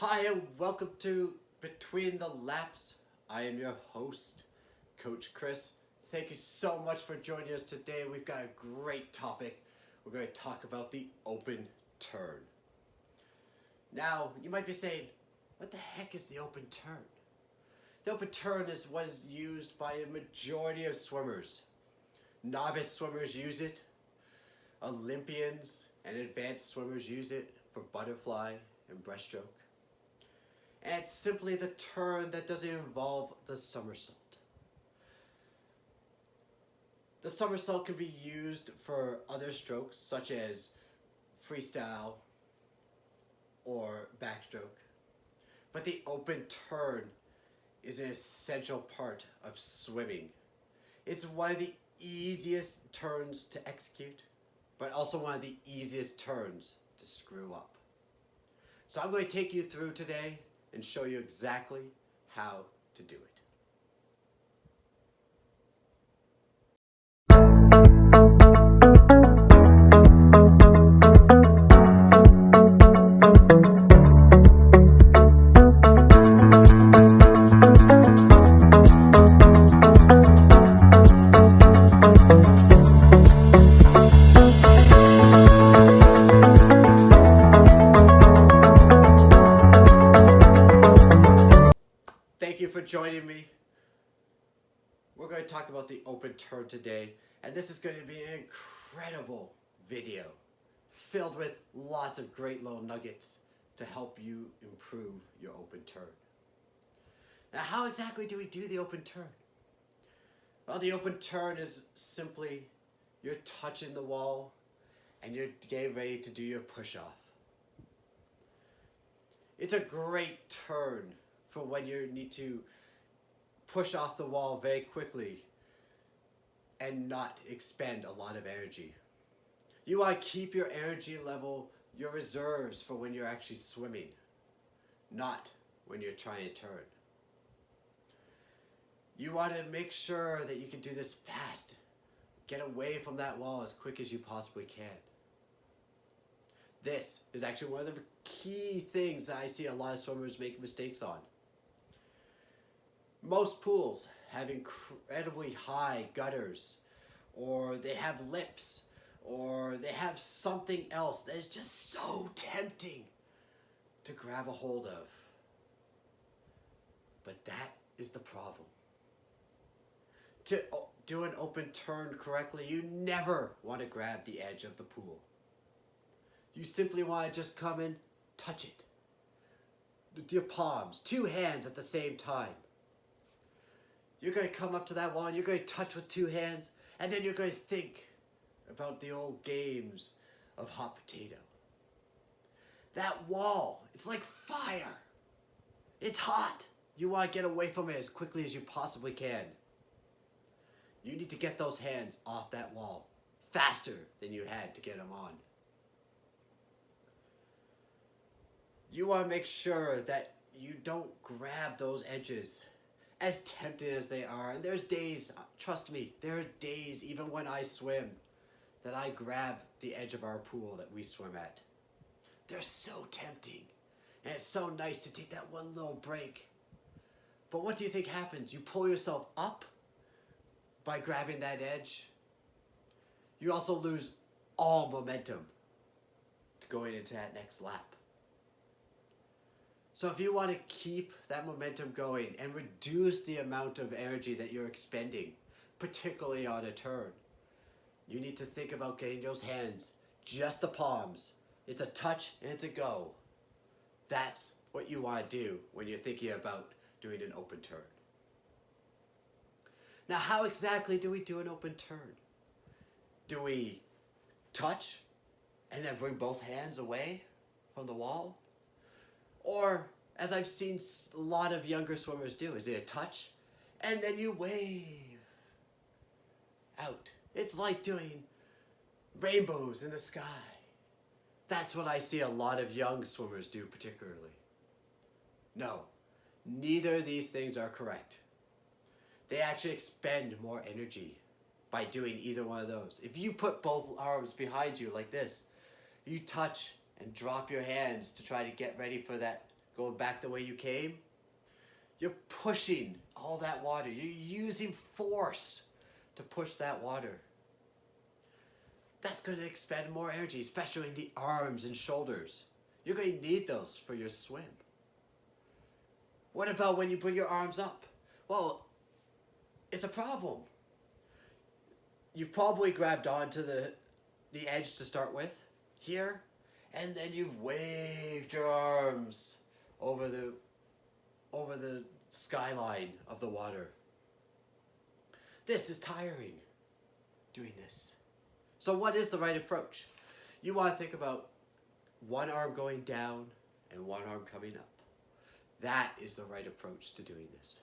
Hi and welcome to Between the Laps. I am your host, Coach Chris. Thank you so much for joining us today. We've got a great topic. We're going to talk about the open turn. Now, you might be saying, what the heck is the open turn? The open turn is what is used by a majority of swimmers. Novice swimmers use it. Olympians and advanced swimmers use it for butterfly and breaststroke. And it's simply the turn that doesn't involve the somersault. The somersault can be used for other strokes such as freestyle or backstroke. But the open turn is an essential part of swimming. It's one of the easiest turns to execute, but also one of the easiest turns to screw up. So I'm going to take you through today and show you exactly how to do it. Thank you for joining me. We're going to talk about the open turn today, and this is going to be an incredible video filled with lots of great little nuggets to help you improve your open turn. Now, how exactly do we do the open turn? Well, the open turn is simply you're touching the wall and you're getting ready to do your push-off. It's a great turn for when you need to push off the wall very quickly and not expend a lot of energy. You want to keep your energy level, your reserves for when you're actually swimming, not when you're trying to turn. You want to make sure that you can do this fast. Get away from that wall as quick as you possibly can. This is actually one of the key things that I see a lot of swimmers make mistakes on. Most pools have incredibly high gutters, or they have lips, or they have something else that is just so tempting to grab a hold of. But that is the problem. To do an open turn correctly, you never want to grab the edge of the pool. You simply want to just come in, touch it with your palms, two hands at the same time. You're going to come up to that wall and you're going to touch with two hands, and then you're going to think about the old games of hot potato. That wall, it's like fire. It's hot. You want to get away from it as quickly as you possibly can. You need to get those hands off that wall faster than you had to get them on. You want to make sure that you don't grab those edges, as tempting as they are. And there's days, trust me, there are days even when I swim that I grab the edge of our pool that we swim at. They're so tempting, and it's so nice to take that one little break. But what do you think happens? You pull yourself up by grabbing that edge. You also lose all momentum to going into that next lap. So if you want to keep that momentum going and reduce the amount of energy that you're expending, particularly on a turn, you need to think about getting those hands, just the palms. It's a touch and it's a go. That's what you want to do when you're thinking about doing an open turn. Now, how exactly do we do an open turn? Do we touch and then bring both hands away from the wall? Or, as I've seen a lot of younger swimmers do, is it a touch and then you wave out? It's like doing rainbows in the sky. That's what I see a lot of young swimmers do particularly. No, neither of these things are correct. They actually expend more energy by doing either one of those. If you put both arms behind you like this, you touch and drop your hands to try to get ready for that going back the way you came, you're pushing all that water. You're using force to push that water. That's going to expend more energy, especially in the arms and shoulders. You're going to need those for your swim. What about when you bring your arms up? Well, it's a problem. You've probably grabbed onto the edge to start with, here, and then you've waved your arms over the skyline of the water. This is tiring, doing this. So what is the right approach? You want to think about one arm going down and one arm coming up. That is the right approach to doing this.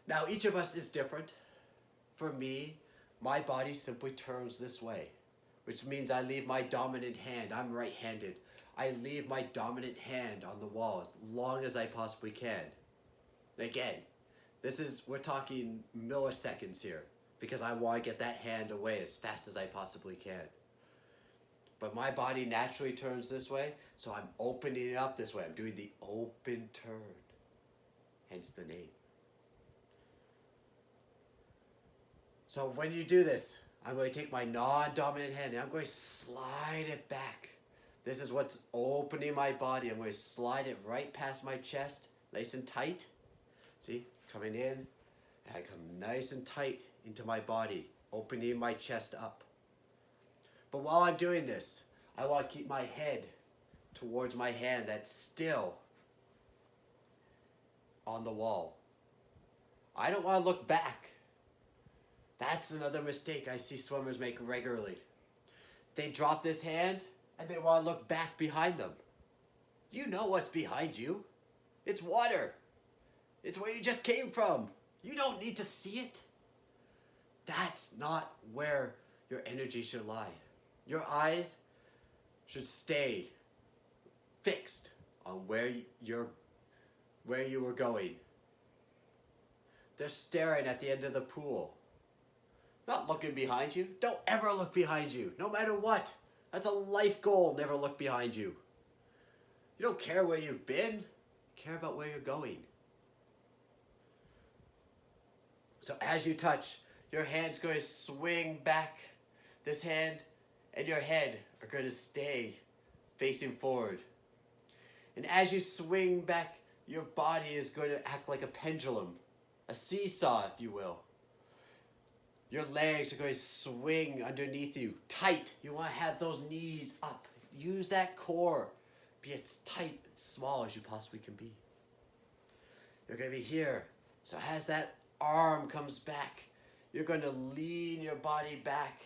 Now, each of us is different. For me, my body simply turns this way, which means I leave my dominant hand. I'm right-handed. I leave my dominant hand on the wall as long as I possibly can. Again, we're talking milliseconds here because I want to get that hand away as fast as I possibly can. But my body naturally turns this way, so I'm opening it up this way. I'm doing the open turn, hence the name. So when you do this, I'm going to take my non-dominant hand and I'm going to slide it back. This is what's opening my body. I'm going to slide it right past my chest, nice and tight. See, coming in, and I come nice and tight into my body, opening my chest up. But while I'm doing this, I want to keep my head towards my hand that's still on the wall. I don't want to look back. That's another mistake I see swimmers make regularly. They drop this hand and they want to look back behind them. You know what's behind you. It's water. It's where you just came from. You don't need to see it. That's not where your energy should lie. Your eyes should stay fixed on where you were going. They're staring at the end of the pool. Not looking behind you. Don't ever look behind you, no matter what. That's a life goal, never look behind you. You don't care where you've been, you care about where you're going. So as you touch, your hand's going to swing back. This hand and your head are going to stay facing forward. And as you swing back, your body is going to act like a pendulum, a seesaw, if you will. Your legs are going to swing underneath you, tight. You want to have those knees up. Use that core. Be as tight and small as you possibly can be. You're going to be here. So as that arm comes back, you're going to lean your body back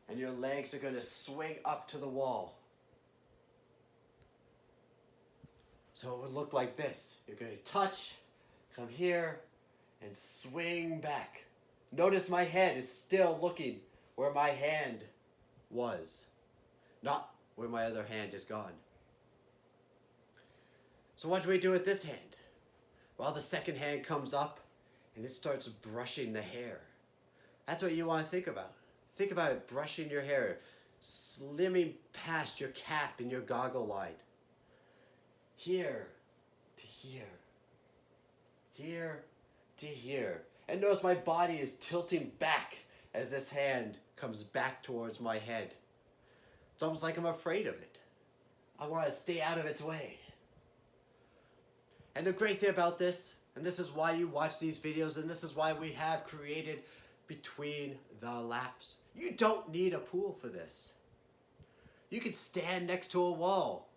and your legs are going to swing up to the wall. So it would look like this. You're going to touch, come here, and swing back. Notice my head is still looking where my hand was, not where my other hand is gone. So what do we do with this hand? Well, the second hand comes up and it starts brushing the hair. That's what you want to think about. Think about it, brushing your hair, slimming past your cap and your goggle line. Here to here. Here to here. And notice my body is tilting back as this hand comes back towards my head. It's almost like I'm afraid of it. I want to stay out of its way. And the great thing about this, and this is why you watch these videos, and this is why we have created Between the Laps. You don't need a pool for this. You can stand next to a wall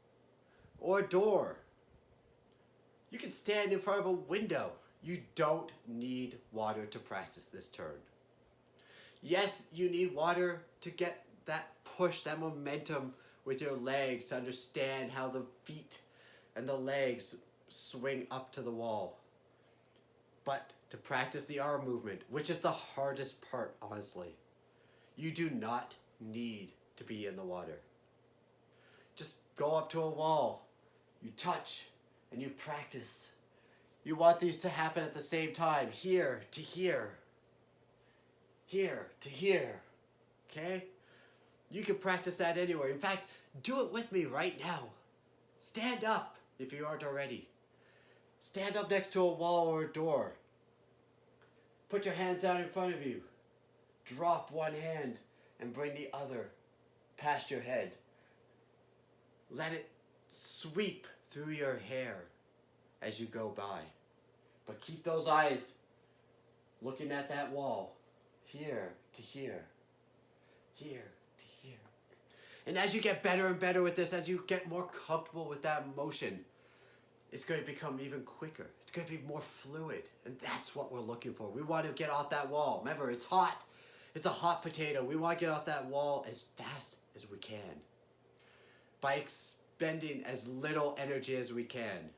or a door. You can stand in front of a window. You don't need water to practice this turn. Yes, you need water to get that push, that momentum with your legs, to understand how the feet and the legs swing up to the wall. But to practice the arm movement, which is the hardest part, honestly, you do not need to be in the water. Just go up to a wall, you touch, and you practice. You want these to happen at the same time, here to here, here to here, okay? You can practice that anywhere. In fact, do it with me right now. Stand up if you aren't already. Stand up next to a wall or a door. Put your hands down in front of you. Drop one hand and bring the other past your head. Let it sweep through your hair as you go by. But keep those eyes looking at that wall, here to here, here to here. And as you get better and better with this, as you get more comfortable with that motion, it's going to become even quicker. It's going to be more fluid. And that's what we're looking for. We want to get off that wall. Remember, it's hot. It's a hot potato. We want to get off that wall as fast as we can by expending as little energy as we can.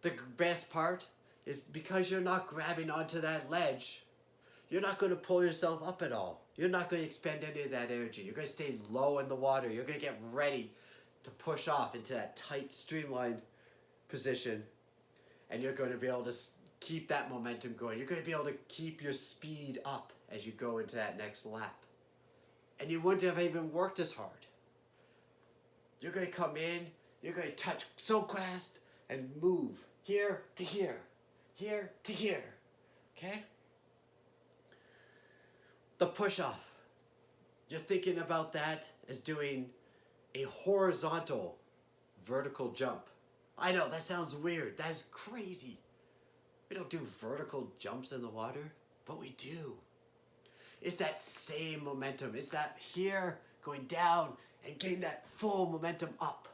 The best part is because you're not grabbing onto that ledge, you're not going to pull yourself up at all. You're not going to expend any of that energy. You're going to stay low in the water. You're going to get ready to push off into that tight streamline position, and you're going to be able to keep that momentum going. You're going to be able to keep your speed up as you go into that next lap. And you wouldn't have even worked as hard. You're going to come in, you're going to touch so fast and move here to here, here to here, okay? The push-off. You're thinking about that as doing a horizontal vertical jump. I know, that sounds weird. That's crazy. We don't do vertical jumps in the water, but we do. It's that same momentum. It's that here going down and getting that full momentum up.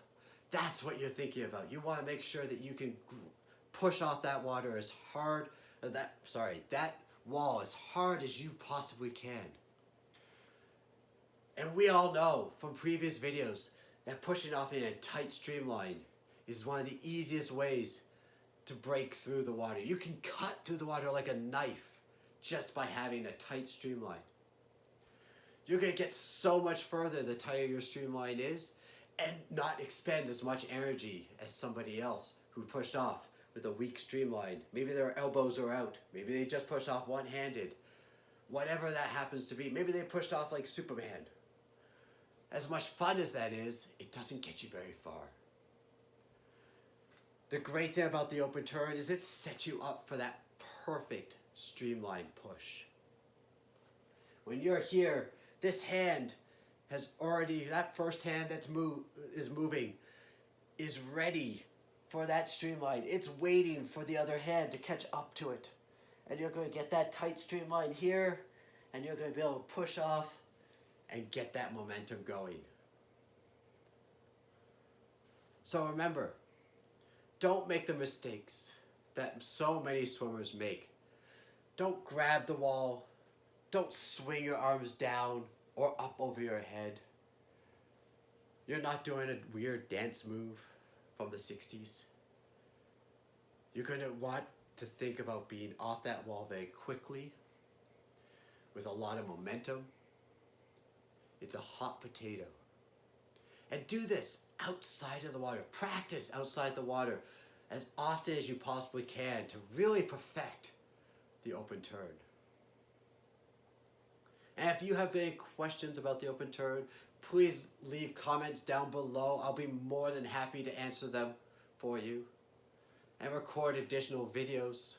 That's what you're thinking about. You want to make sure that you can push off that water as hard, that wall as hard as you possibly can. And we all know from previous videos that pushing off in a tight streamline is one of the easiest ways to break through the water. You can cut through the water like a knife just by having a tight streamline. You're going to get so much further the tighter your streamline is and not expend as much energy as somebody else who pushed off with a weak streamline. Maybe their elbows are out. Maybe they just pushed off one-handed. Whatever that happens to be. Maybe they pushed off like Superman. As much fun as that is, it doesn't get you very far. The great thing about the open turn is it sets you up for that perfect streamline push. When you're here, this hand has already, that first hand that's moving is ready for that streamline. It's waiting for the other hand to catch up to it. And you're going to get that tight streamline here, and you're going to be able to push off and get that momentum going. So remember, don't make the mistakes that so many swimmers make. Don't grab the wall. Don't swing your arms down or up over your head. You're not doing a weird dance move from the 60s. You're going to want to think about being off that wall very quickly with a lot of momentum. It's a hot potato. And do this outside of the water. Practice outside the water as often as you possibly can to really perfect the open turn. And if you have any questions about the open turn, please leave comments down below. I'll be more than happy to answer them for you and record additional videos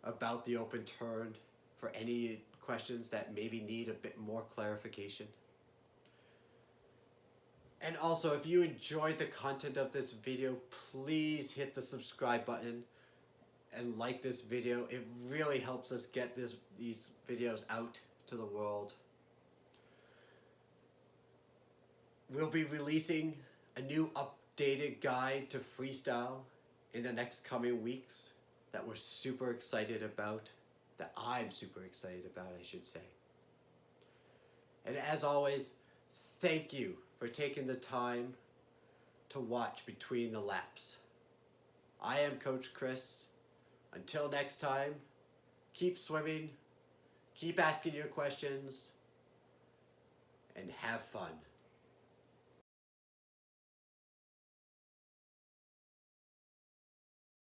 about the open turn for any questions that maybe need a bit more clarification. And also, if you enjoyed the content of this video, please hit the subscribe button and like this video. It really helps us get these videos out to the world. We'll be releasing a new updated guide to freestyle in the next coming weeks that we're super excited about, that I'm super excited about, I should say. And as always, thank you for taking the time to watch between the laps. I am Coach Chris. Until next time, keep swimming, keep asking your questions, and have fun.